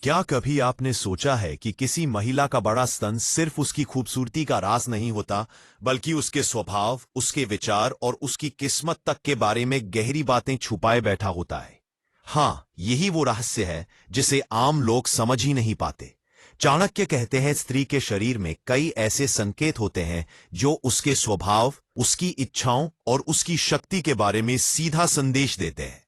क्या कभी आपने सोचा है कि किसी महिला का बड़ा स्तन सिर्फ उसकी खूबसूरती का राज नहीं होता, बल्कि उसके स्वभाव, उसके विचार और उसकी किस्मत तक के बारे में गहरी बातें छुपाए बैठा होता है। हाँ, यही वो रहस्य है जिसे आम लोग समझ ही नहीं पाते। चाणक्य कहते हैं, स्त्री के शरीर में कई ऐसे संकेत होते हैं जो उसके स्वभाव, उसकी इच्छाओं और उसकी शक्ति के बारे में सीधा संदेश देते हैं।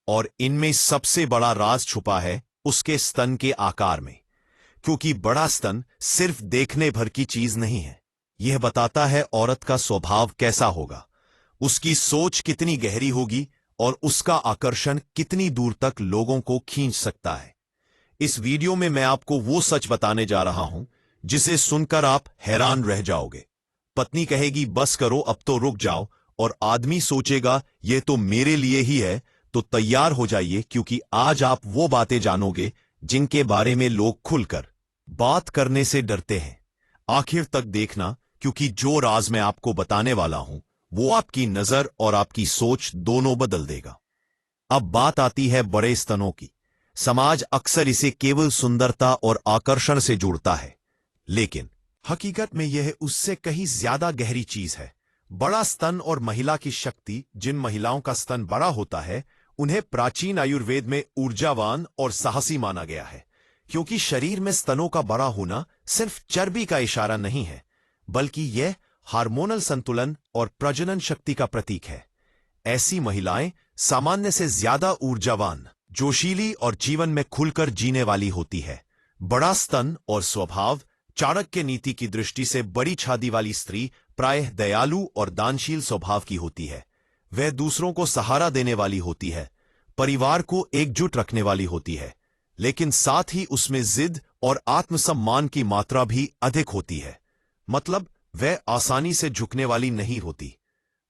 और इनमें सबसे बड़ा राज छुपा है उसके स्तन के आकार में। क्योंकि बड़ा स्तन सिर्फ देखने भर की चीज नहीं है, यह बताता है औरत का स्वभाव कैसा होगा, उसकी सोच कितनी गहरी होगी और उसका आकर्षण कितनी दूर तक लोगों को खींच सकता है। इस वीडियो में मैं आपको वो सच बताने जा रहा हूं जिसे सुनकर आप हैरान रह जाओगे। पत्नी कहेगी बस करो, अब तो रुक जाओ, और आदमी सोचेगा ये तो मेरे लिए ही है। तो तैयार हो जाइए, क्योंकि आज आप वो बातें जानोगे जिनके बारे में लोग खुलकर बात करने से डरते हैं। आखिर तक देखना, क्योंकि जो राज मैं आपको बताने वाला हूं वो आपकी नजर और आपकी सोच दोनों बदल देगा। अब बात आती है बड़े स्तनों की। समाज अक्सर इसे केवल सुंदरता और आकर्षण से जोड़ता है, लेकिन हकीकत में यह उससे कहीं ज्यादा गहरी चीज है। बड़ा स्तन और महिला की शक्ति। जिन महिलाओं का स्तन बड़ा होता है उन्हें प्राचीन आयुर्वेद में ऊर्जावान और साहसी माना गया है, क्योंकि शरीर में स्तनों का बड़ा होना सिर्फ चर्बी का इशारा नहीं है, बल्कि यह हार्मोनल संतुलन और प्रजनन शक्ति का प्रतीक है। ऐसी महिलाएं सामान्य से ज्यादा ऊर्जावान, जोशीली और जीवन में खुलकर जीने वाली होती है। बड़ा स्तन और स्वभाव। चाणक्य नीति की दृष्टि से बड़ी छाती वाली स्त्री प्रायः दयालु और दानशील स्वभाव की होती है। वह दूसरों को सहारा देने वाली होती है, परिवार को एकजुट रखने वाली होती है, लेकिन साथ ही उसमें जिद और आत्मसम्मान की मात्रा भी अधिक होती है। मतलब वह आसानी से झुकने वाली नहीं होती।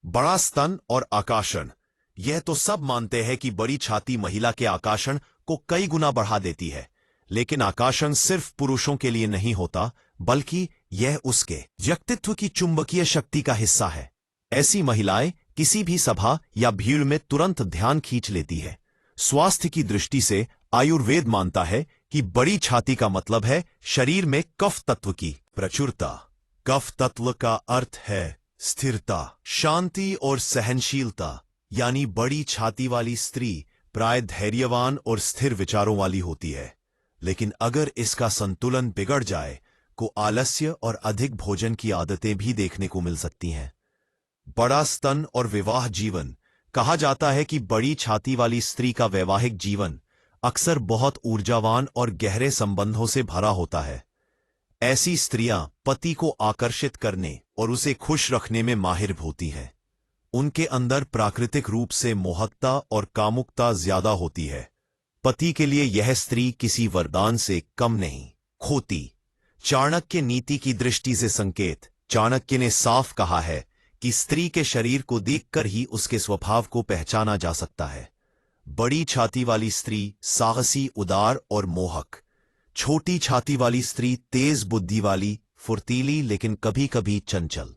बड़ा स्तन और आकर्षण। यह तो सब मानते हैं कि बड़ी छाती महिला के आकर्षण को कई गुना बढ़ा देती है, लेकिन आकर्षण सिर्फ पुरुषों के लिए नहीं होता, बल्कि यह उसके व्यक्तित्व की चुंबकीय शक्ति का हिस्सा है। ऐसी महिलाएं किसी भी सभा या भीड़ में तुरंत ध्यान खींच लेती है। स्वास्थ्य की दृष्टि से आयुर्वेद मानता है कि बड़ी छाती का मतलब है शरीर में कफ तत्व की प्रचुरता। कफ तत्व का अर्थ है स्थिरता, शांति और सहनशीलता। यानी बड़ी छाती वाली स्त्री प्राय धैर्यवान और स्थिर विचारों वाली होती है, लेकिन अगर इसका संतुलन बिगड़ जाए को आलस्य और अधिक भोजन की आदतें भी देखने को मिल सकती हैं। बड़ा स्तन और विवाह जीवन। कहा जाता है कि बड़ी छाती वाली स्त्री का वैवाहिक जीवन अक्सर बहुत ऊर्जावान और गहरे संबंधों से भरा होता है। ऐसी स्त्रियां पति को आकर्षित करने और उसे खुश रखने में माहिर होती हैं। उनके अंदर प्राकृतिक रूप से मोहकता और कामुकता ज्यादा होती है। पति के लिए यह स्त्री किसी वरदान से कम नहीं खोती। चाणक्य नीति की दृष्टि से संकेत। चाणक्य ने साफ कहा है कि स्त्री के शरीर को देखकर ही उसके स्वभाव को पहचाना जा सकता है। बड़ी छाती वाली स्त्री साहसी, उदार और मोहक। छोटी छाती वाली स्त्री तेज बुद्धि वाली, फुर्तीली, लेकिन कभी कभी चंचल।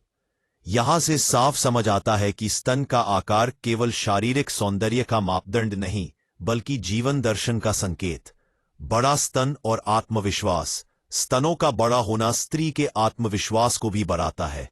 यहां से साफ समझ आता है कि स्तन का आकार केवल शारीरिक सौंदर्य का मापदंड नहीं, बल्कि जीवन दर्शन का संकेत। बड़ा स्तन और आत्मविश्वास। स्तनों का बड़ा होना स्त्री के आत्मविश्वास को भी बढ़ाता है।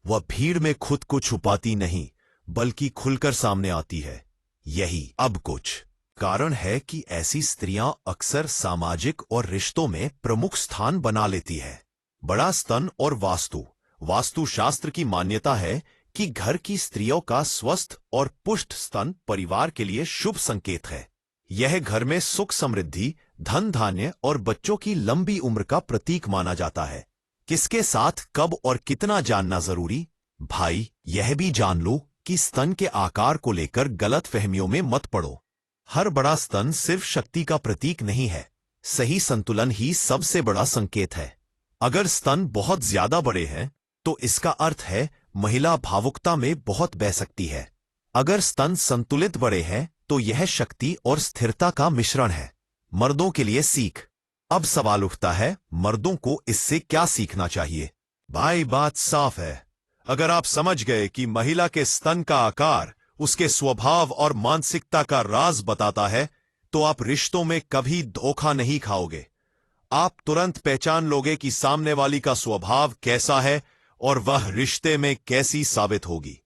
वह भीड़ में खुद को छुपाती नहीं, बल्कि खुलकर सामने आती है। यही अब कुछ कारण है कि ऐसी स्त्रियां अक्सर सामाजिक और रिश्तों में प्रमुख स्थान बना लेती है। बड़ा स्तन और वास्तु। वास्तुशास्त्र की मान्यता है कि घर की स्त्रियों का स्वस्थ और पुष्ट स्तन परिवार के लिए शुभ संकेत है। यह घर में सुख, समृद्धि, धन धान्य और बच्चों की लंबी उम्र का प्रतीक माना जाता है। किसके साथ कब और कितना जानना जरूरी? भाई, यह भी जान लो कि स्तन के आकार को लेकर गलत फहमियों में मत पड़ो। हर बड़ा स्तन सिर्फ शक्ति का प्रतीक नहीं है, सही संतुलन ही सबसे बड़ा संकेत है। अगर स्तन बहुत ज्यादा बड़े हैं तो इसका अर्थ है महिला भावुकता में बहुत बह सकती है। अगर स्तन संतुलित बड़े हैं तो यह शक्ति और स्थिरता का मिश्रण है। मर्दों के लिए सीख। अब सवाल उठता है, मर्दों को इससे क्या सीखना चाहिए? भाई, बात साफ है। अगर आप समझ गए कि महिला के स्तन का आकार उसके स्वभाव और मानसिकता का राज बताता है, तो आप रिश्तों में कभी धोखा नहीं खाओगे। आप तुरंत पहचान लोगे कि सामने वाली का स्वभाव कैसा है और वह रिश्ते में कैसी साबित होगी।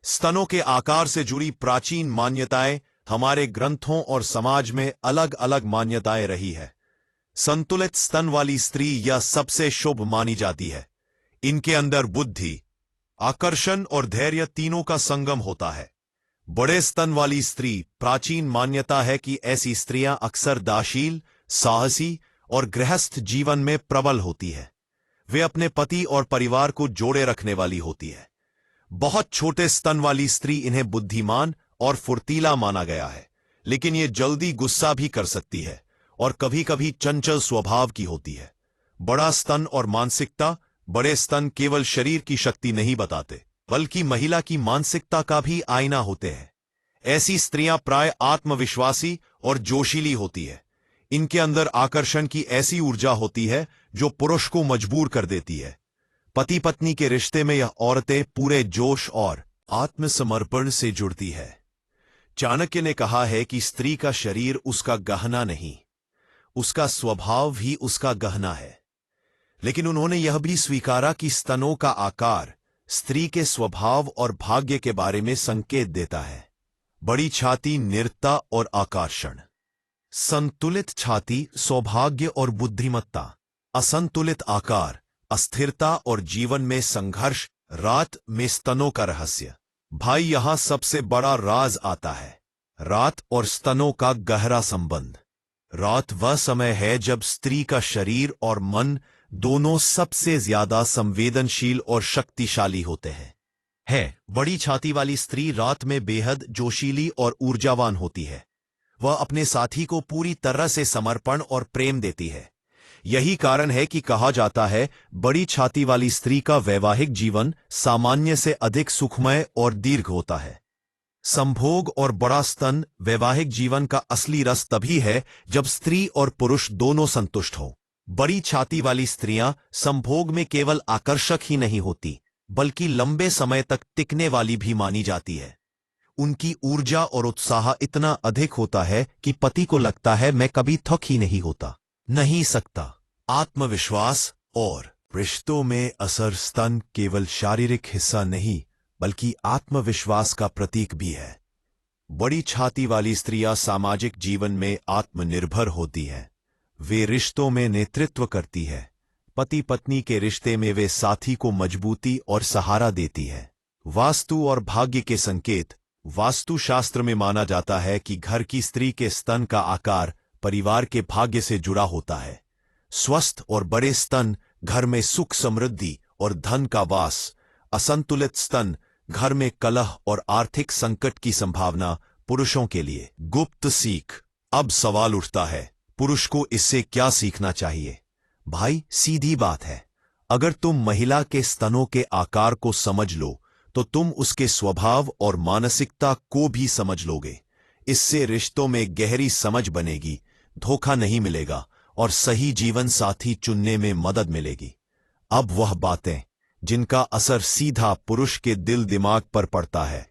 स्तनों के आकार से जुड़ी प्राचीन मान्यताएं हमारे ग्रंथों और समाज में अलग अलग मान्यताएं रही है। संतुलित स्तन वाली स्त्री यह सबसे शुभ मानी जाती है। इनके अंदर बुद्धि, आकर्षण और धैर्य तीनों का संगम होता है। बड़े स्तन वाली स्त्री, प्राचीन मान्यता है कि ऐसी स्त्रियां अक्सर दाशील, साहसी और गृहस्थ जीवन में प्रबल होती है। वे अपने पति और परिवार को जोड़े रखने वाली होती है। बहुत छोटे स्तन वाली स्त्री इन्हें बुद्धिमान और फुर्तीला माना गया है, लेकिन ये जल्दी गुस्सा भी कर सकती है और कभी कभी चंचल स्वभाव की होती है। बड़ा स्तन और मानसिकता। बड़े स्तन केवल शरीर की शक्ति नहीं बताते, बल्कि महिला की मानसिकता का भी आईना होते हैं। ऐसी स्त्रियां प्राय आत्मविश्वासी और जोशीली होती है। इनके अंदर आकर्षण की ऐसी ऊर्जा होती है जो पुरुष को मजबूर कर देती है। पति पत्नी के रिश्ते में यह औरतें पूरे जोश और आत्मसमर्पण से जुड़ती है। चाणक्य ने कहा है कि स्त्री का शरीर उसका गहना नहीं, उसका स्वभाव ही उसका गहना है। लेकिन उन्होंने यह भी स्वीकारा कि स्तनों का आकार स्त्री के स्वभाव और भाग्य के बारे में संकेत देता है। बड़ी छाती निरता और आकर्षण। संतुलित छाती सौभाग्य और बुद्धिमत्ता। असंतुलित आकार अस्थिरता और जीवन में संघर्ष। रात में स्तनों का रहस्य। भाई, यहां सबसे बड़ा राज आता है। रात और स्तनों का गहरा संबंध। रात वह समय है जब स्त्री का शरीर और मन दोनों सबसे ज्यादा संवेदनशील और शक्तिशाली होते हैं। बड़ी छाती वाली स्त्री रात में बेहद जोशीली और ऊर्जावान होती है। वह अपने साथी को पूरी तरह से समर्पण और प्रेम देती है। यही कारण है कि कहा जाता है बड़ी छाती वाली स्त्री का वैवाहिक जीवन सामान्य से अधिक सुखमय और दीर्घ होता है। संभोग और बड़ा स्तन। वैवाहिक जीवन का असली रस तभी है जब स्त्री और पुरुष दोनों संतुष्ट हों। बड़ी छाती वाली स्त्रियां संभोग में केवल आकर्षक ही नहीं होती, बल्कि लंबे समय तक टिकने वाली भी मानी जाती है। उनकी ऊर्जा और उत्साह इतना अधिक होता है कि पति को लगता है मैं कभी थक ही नहीं सकता। आत्मविश्वास और रिश्तों में असर। स्तन केवल शारीरिक हिस्सा नहीं, बल्कि आत्मविश्वास का प्रतीक भी है। बड़ी छाती वाली स्त्रियां सामाजिक जीवन में आत्मनिर्भर होती हैं। वे रिश्तों में नेतृत्व करती है। पति पत्नी के रिश्ते में वे साथी को मजबूती और सहारा देती है। वास्तु और भाग्य के संकेत। वास्तुशास्त्र में माना जाता है कि घर की स्त्री के स्तन का आकार परिवार के भाग्य से जुड़ा होता है। स्वस्थ और बड़े स्तन घर में सुख समृद्धि और धन का वास। असंतुलित स्तन घर में कलह और आर्थिक संकट की संभावना। पुरुषों के लिए गुप्त सीख। अब सवाल उठता है, पुरुष को इससे क्या सीखना चाहिए? भाई, सीधी बात है, अगर तुम महिला के स्तनों के आकार को समझ लो तो तुम उसके स्वभाव और मानसिकता को भी समझ लोगे। इससे रिश्तों में गहरी समझ बनेगी, धोखा नहीं मिलेगा और सही जीवन साथी चुनने में मदद मिलेगी। अब वह बातें जिनका असर सीधा पुरुष के दिल दिमाग पर पड़ता है।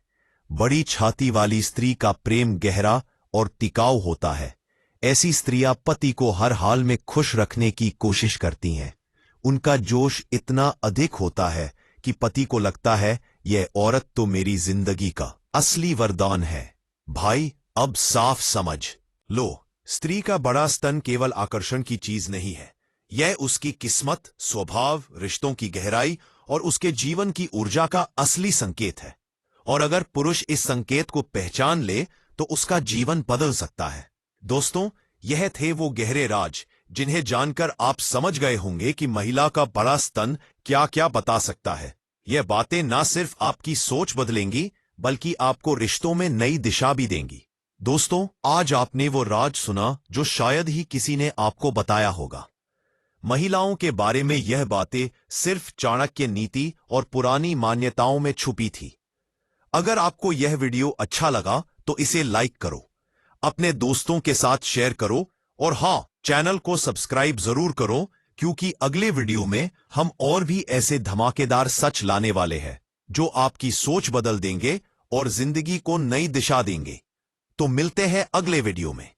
बड़ी छाती वाली स्त्री का प्रेम गहरा और टिकाऊ होता है। ऐसी स्त्रियां पति को हर हाल में खुश रखने की कोशिश करती हैं। उनका जोश इतना अधिक होता है कि पति को लगता है यह औरत तो मेरी जिंदगी का असली वरदान है। भाई, अब साफ समझ लो, स्त्री का बड़ा स्तन केवल आकर्षण की चीज नहीं है। यह उसकी किस्मत, स्वभाव, रिश्तों की गहराई और उसके जीवन की ऊर्जा का असली संकेत है। और अगर पुरुष इस संकेत को पहचान ले तो उसका जीवन बदल सकता है। दोस्तों, यह थे वो गहरे राज जिन्हें जानकर आप समझ गए होंगे कि महिला का बड़ा स्तन क्या क्या बता सकता है। यह बातें ना सिर्फ आपकी सोच बदलेंगी, बल्कि आपको रिश्तों में नई दिशा भी देंगी। दोस्तों, आज आपने वो राज सुना जो शायद ही किसी ने आपको बताया होगा। महिलाओं के बारे में यह बातें सिर्फ चाणक्य नीति और पुरानी मान्यताओं में छुपी थी। अगर आपको यह वीडियो अच्छा लगा तो इसे लाइक करो, अपने दोस्तों के साथ शेयर करो और हाँ, चैनल को सब्सक्राइब जरूर करो, क्योंकि अगले वीडियो में हम और भी ऐसे धमाकेदार सच लाने वाले हैं जो आपकी सोच बदल देंगे और जिंदगी को नई दिशा देंगे। तो मिलते हैं अगले वीडियो में।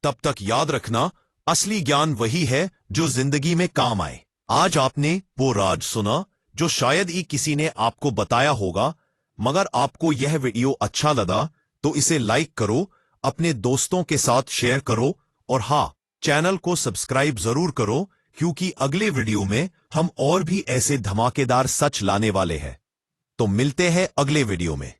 तब तक याद रखना, असली ज्ञान वही है जो जिंदगी में काम आए। आज आपने वो राज सुना जो शायद ही किसी ने आपको बताया होगा। मगर आपको यह वीडियो अच्छा लगा तो इसे लाइक करो, अपने दोस्तों के साथ शेयर करो और हाँ, चैनल को सब्सक्राइब जरूर करो, क्योंकि अगले वीडियो में हम और भी ऐसे धमाकेदार सच लाने वाले हैं। तो मिलते हैं अगले वीडियो में।